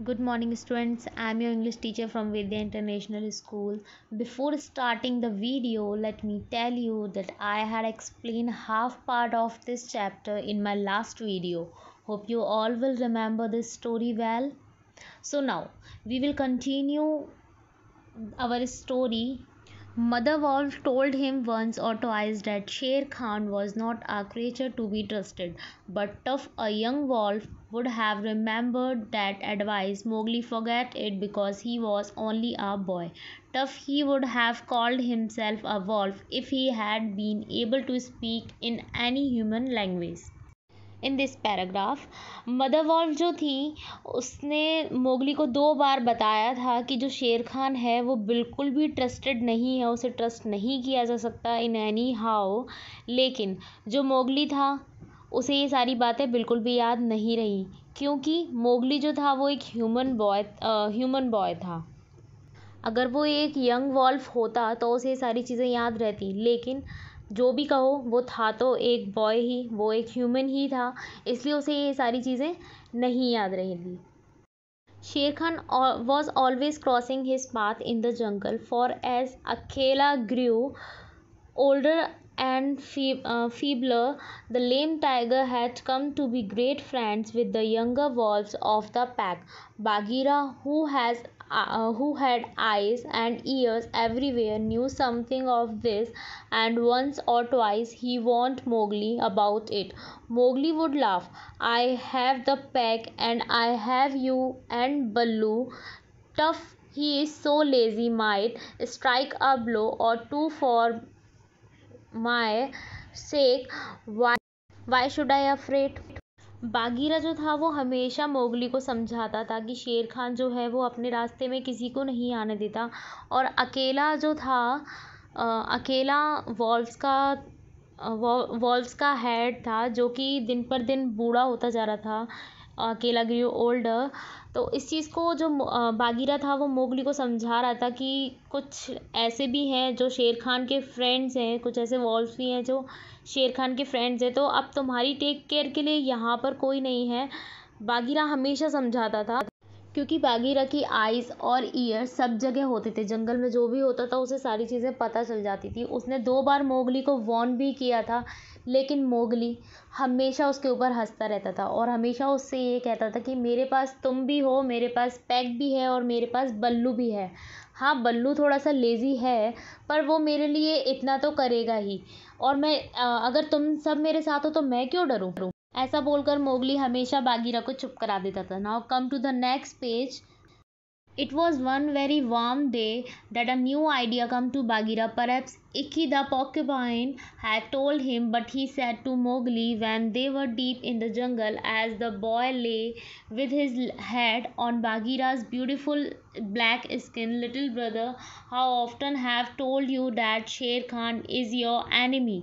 Good morning, students. I'm your English teacher from Vidya International School. Before starting the video, let me tell you that I had explained half part of this chapter in my last video. Hope you all will remember this story well. So now we will continue our story. Mother Wolf told him once or twice that Sher Khan was not a creature to be trusted, but Tough, a young wolf, would have remembered that advice. Mowgli forgot it because he was only a boy. Tough, he would have called himself a wolf if he had been able to speak in any human language. In this paragraph mother wolf जो थी उसने Mowgli को 2 बार बताया था कि जो शेर खान है वो बिल्कुल भी ट्रस्टेड नहीं है, उसे ट्रस्ट नहीं किया जा सकता इन एनी हाउ। लेकिन जो मोगली था उसे ये सारी बातें बिल्कुल भी याद नहीं रही, क्योंकि मोगली जो था वो एक ह्यूमन बॉय था। अगर वो एक यंग वॉल्फ होता तो उसे ये सारी चीज़ें याद रहती, लेकिन जो भी कहो वो था तो एक बॉय ही, वो एक ह्यूमन ही था, इसलिए उसे ये सारी चीज़ें नहीं याद रही थी। Sher Khan was always crossing his path in the jungle, for as Akela grew older and feebler, the lame tiger had come to be great friends with the younger wolves of the pack. Bagheera, who had eyes and ears everywhere, knew something of this, and once or twice he warned Mowgli about it. Mowgli would laugh. I have the pack, and I have you and Baloo. Tough, he is so lazy, might strike a blow or two for my sake. Why should I afraid? बागीरा जो था वो हमेशा Mowgli को समझाता था कि शेर खान जो है वो अपने रास्ते में किसी को नहीं आने देता, और अकेला जो था अकेला वॉल्व्स का हेड था, जो कि दिन पर दिन बूढ़ा होता जा रहा था। अकेला ग्रू ओल्डर। तो इस चीज़ को जो बागीरा था वो मोगली को समझा रहा था कि कुछ ऐसे भी हैं जो शेर खान के फ्रेंड्स हैं, कुछ ऐसे वॉल्व्स भी हैं जो शेर खान के फ्रेंड्स हैं, तो अब तुम्हारी टेक केयर के लिए यहाँ पर कोई नहीं है। बागीरा हमेशा समझाता था, क्योंकि बागीरा की आइज़ और ईयर सब जगह होते थे, जंगल में जो भी होता था उसे सारी चीज़ें पता चल जाती थी। उसने 2 बार मोगली को वॉर्न भी किया था, लेकिन मोगली हमेशा उसके ऊपर हंसता रहता था और हमेशा उससे ये कहता था कि मेरे पास तुम भी हो, मेरे पास पैक भी है और मेरे पास बल्लू भी है। हाँ, बल्लू थोड़ा सा लेज़ी है, पर वो मेरे लिए इतना तो करेगा ही, और अगर तुम सब मेरे साथ हो तो मैं क्यों डरूं। ऐसा बोलकर मोगली हमेशा बागीरा को चुप करा देता था। Now come to the next page. It was one very warm day that a new idea came to Bagheera. Perhaps Ikki the porcupine had told him, but he said to Mowgli when they were deep in the jungle, as the boy lay with his head on Bagheera's beautiful black skin, "Little brother, how often have told you that Sher Khan is your enemy?"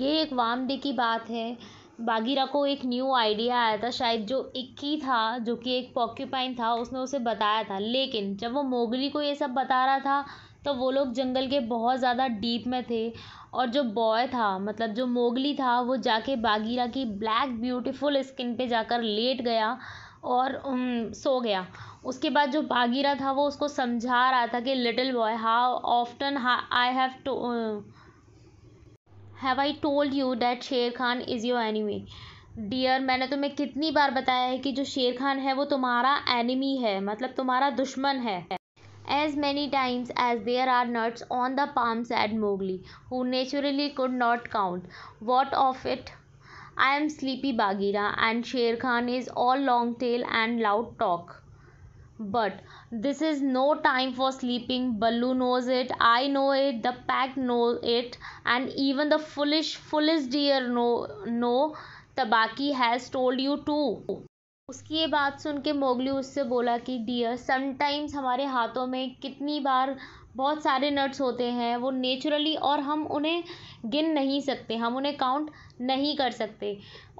ये एक warm day की बात है। बागीरा को एक new idea आया था, शायद जो इक्की था जो कि एक पॉक्यूपाइन था उसने उसे बताया था, लेकिन जब वो मोगली को ये सब बता रहा था तो वो लोग जंगल के बहुत ज़्यादा डीप में थे, और जो बॉय था मतलब जो मोगली था वो जाके बागीरा की ब्लैक ब्यूटीफुल स्किन पे जाकर लेट गया और सो गया। उसके बाद जो बागीरा था वो उसको समझा रहा था कि little boy, how often I have I told you that Shere Khan is your enemy. Dear, मैंने तुम्हें कितनी बार बताया है कि जो शेर खान है वो तुम्हारा एनिमी है, मतलब तुम्हारा दुश्मन है। As many times as there are nuts on the palm, said Mowgli, who naturally could not count. What of it? I am sleepy, Bagheera, and Sher Khan is all long tail and loud talk. But this is no time for sleeping. Baloo knows it, I know it, the pack knows it, and even the foolish deer know. Tabaki has told you too. उसकी ये बात सुन के Mowgli उससे बोला कि dear, sometimes हमारे हाथों में कितनी बार बहुत सारे नट्स होते हैं, वो नेचुरली, और हम उन्हें गिन नहीं सकते, हम उन्हें काउंट नहीं कर सकते।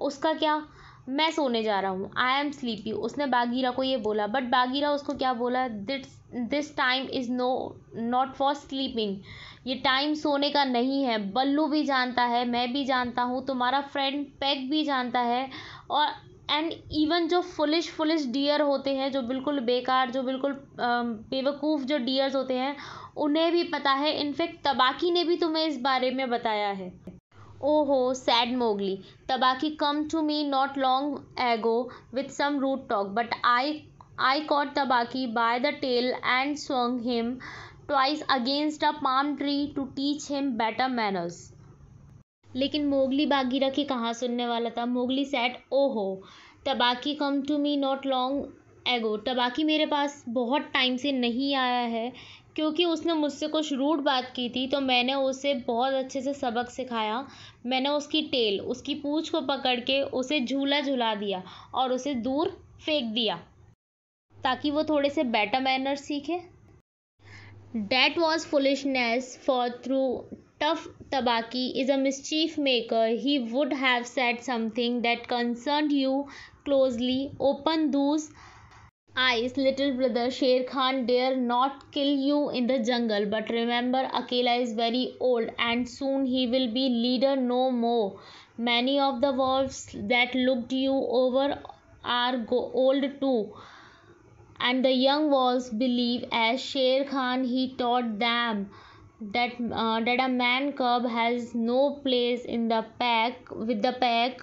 उसका क्या, मैं सोने जा रहा हूँ, आई एम स्लीपी, उसने बागीरा को ये बोला। बट बागीरा उसको क्या बोला, this time is not for sleeping, ये टाइम सोने का नहीं है। बल्लू भी जानता है, मैं भी जानता हूँ, तुम्हारा फ्रेंड पैक भी जानता है, और एंड इवन जो फुलिश डियर होते हैं, जो बिल्कुल बेकार, जो बिल्कुल बेवकूफ़ जो डियर्स होते हैं, उन्हें भी पता है। इनफैक्ट तबाकी ने भी तुम्हें इस बारे में बताया है। ओहो, said Mowgli. Tabaki come to me not long ago with some rude talk, but I caught Tabaki by the tail and swung him twice against a palm tree to teach him better manners. लेकिन मोगली बागीरा की कहाँ सुनने वाला था। Mowgli said, ओहो, Tabaqui come to me not long ago. Tabaqui मेरे पास बहुत time से नहीं आया है, क्योंकि उसने मुझसे कुछ रूड बात की थी, तो मैंने उसे बहुत अच्छे से सबक सिखाया। मैंने उसकी टेल, उसकी पूँछ को पकड़ के उसे झूला झुला दिया और उसे दूर फेंक दिया, ताकि वो थोड़े से बेटर मैनर्स सीखे। That was foolishness, for through tough Tabaki is a mischief maker. He would have said something that concerned you closely. Open those eyes, little brother. Sher Khan dare not kill you in the jungle. But remember, Akela is very old and soon he will be leader no more. Many of the wolves that looked you over are old too. And the young wolves believe, as Sher Khan he taught them, that a man cub has no place in the pack. With the pack,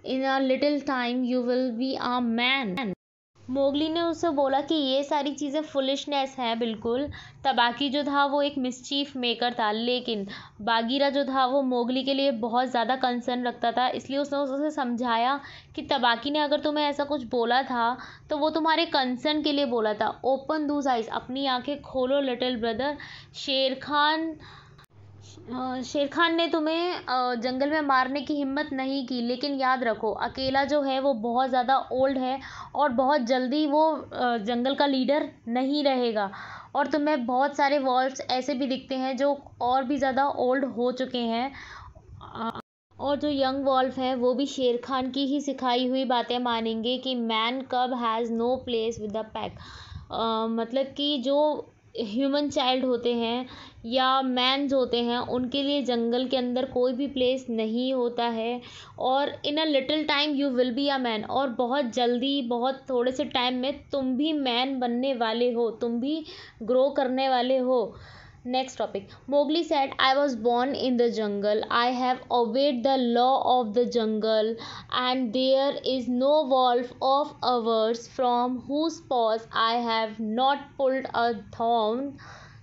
in a little time you will be a man. Mowgli ने उससे बोला कि ये सारी चीज़ें foolishness है बिल्कुल। तबाकी जो था वो एक मिसचीफ मेकर था, लेकिन बागीरा जो था वो मोगली के लिए बहुत ज़्यादा कंसर्न रखता था। इसलिए उसने उसे समझाया कि तबाकी ने अगर तुम्हें ऐसा कुछ बोला था तो वो तुम्हारे कंसर्न के लिए बोला था। ओपन दूज आइज, अपनी आंखें खोलो लिटिल ब्रदर। शेर खान ने तुम्हें जंगल में मारने की हिम्मत नहीं की, लेकिन याद रखो, अकेला जो है वो बहुत ज़्यादा ओल्ड है और बहुत जल्दी वो जंगल का लीडर नहीं रहेगा। और तुम्हें बहुत सारे वॉल्व्स ऐसे भी दिखते हैं जो और भी ज़्यादा ओल्ड हो चुके हैं। और जो यंग वॉल्फ है वो भी शेर खान की ही सिखाई हुई बातें मानेंगे कि man cub has no place with the pack. मतलब कि जो ह्यूमन चाइल्ड होते हैं या मैन्स होते हैं, उनके लिए जंगल के अंदर कोई भी प्लेस नहीं होता है। और in a little time you will be a man, और बहुत जल्दी, बहुत थोड़े से टाइम में तुम भी मैन बनने वाले हो, तुम भी ग्रो करने वाले हो। Next topic. Mowgli said, I was born in the jungle. I have obeyed the law of the jungle, and there is no wolf of ours from whose paws I have not pulled a thorn.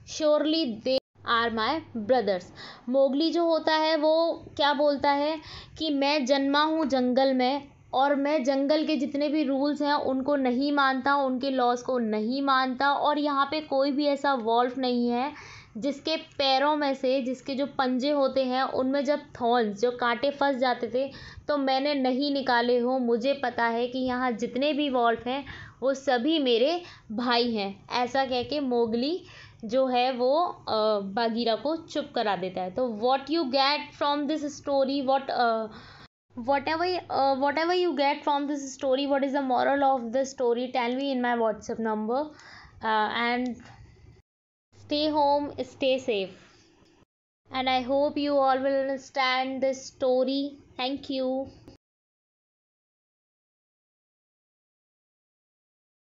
Surely they are my brothers. Mowgli जो होता है वो क्या बोलता है कि मैं जन्मा हूँ जंगल में, और मैं जंगल के जितने भी रूल्स हैं उनको नहीं मानता, उनके लॉज को नहीं मानता। और यहाँ पे कोई भी ऐसा वॉल्फ नहीं है जिसके पैरों में से, जिसके जो पंजे होते हैं उनमें जब थॉर्न्स, जो कांटे फंस जाते थे, तो मैंने नहीं निकाले हो। मुझे पता है कि यहाँ जितने भी वॉल्फ हैं वो सभी मेरे भाई हैं। ऐसा कह के मोगली जो है वो बागीरा को चुप करा देता है। तो what you get from this story, whatever you get from this story, what is the moral of the story, tell me in my WhatsApp number. And stay home, stay safe, and I hope you all will understand this story. Thank you.